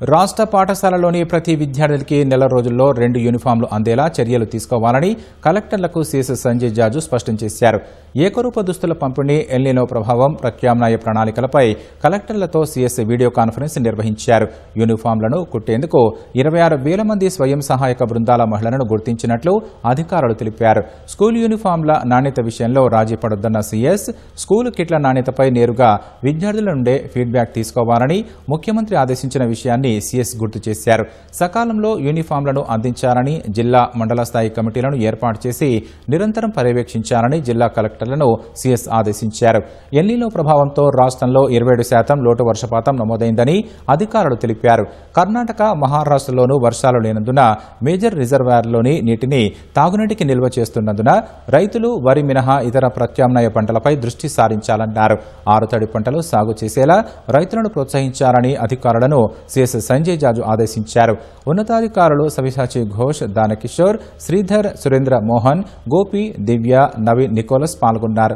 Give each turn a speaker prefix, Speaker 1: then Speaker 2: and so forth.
Speaker 1: రాష్ట్ర పాఠశాలలోని ప్రతి విద్యార్థికి నెల రోజుల్లో 2 యూనిఫామ్లు అందేలా చర్యలు తీసుకోవాలని కలెక్టర్లకు సీఎస్ సంజయ్ జాజు స్పష్టం చేశారు. ఏకరూప దుస్తుల పంపిణీ, ఎల్నినో ప్రభావం, ప్రత్యామ్నాయ ప్రణాళికలపై కలెక్టర్లతో సీఎస్ వీడియో కాన్ఫరెన్స్ నిర్వహించారు. యూనిఫామ్లను కుట్టేందుకు 26,000 మంది స్వయం సహాయక బృందాల మహిళలను గుర్తించినట్లు అధికారులు తెలిపారు. స్కూల్ యూనిఫామ్ల నాణ్యత విషయంలో రాజీ పడొద్దన్న సీఎస్ స్కూలు కిట్ల నాణ్యతపై నేరుగా విద్యార్థుల నుండే ఫీడ్బ్యాక్ తీసుకోవాలని ముఖ్యమంత్రి ఆదేశించిన విషయాన్ని సీఎస్ గుర్తు చేశారు. సకాలంలో యూనిఫామ్లను అందించాలని, జిల్లా మండల స్థాయి కమిటీలను ఏర్పాటు చేసి నిరంతరం పర్యవేక్షించాలని జిల్లా కలెక్టర్లను సీఎస్ ఆదేశించారు. ఎల్నినో ప్రభావంతో రాష్ట్రంలో 27% లోటు వర్షపాతం నమోదైందని అధికారులు తెలిపారు. కర్ణాటక, మహారాష్ట్రలోనూ వర్షాలు లేనందున మేజర్ రిజర్వాయర్లోని నీటిని తాగునీటికి నిల్వ చేస్తున్నందున రైతులు వరి మినహా ఇతర ప్రత్యామ్నాయ పంటలపై దృష్టి సారించాలన్నారు. ఆరుతడి పంటలు సాగు చేసేలా రైతులను ప్రోత్సహించాలని అధికారులను సీఎస్ సంజయ్ జాజు ఆదేశించారు. ఉన్నతాధికారులు సవిసాచి ఘోష్, దానకిషోర్, శ్రీధర్, సురేంద్ర మోహన్, గోపి, దివ్య, నవీన్ నికోలస్ పాల్గొన్నారు.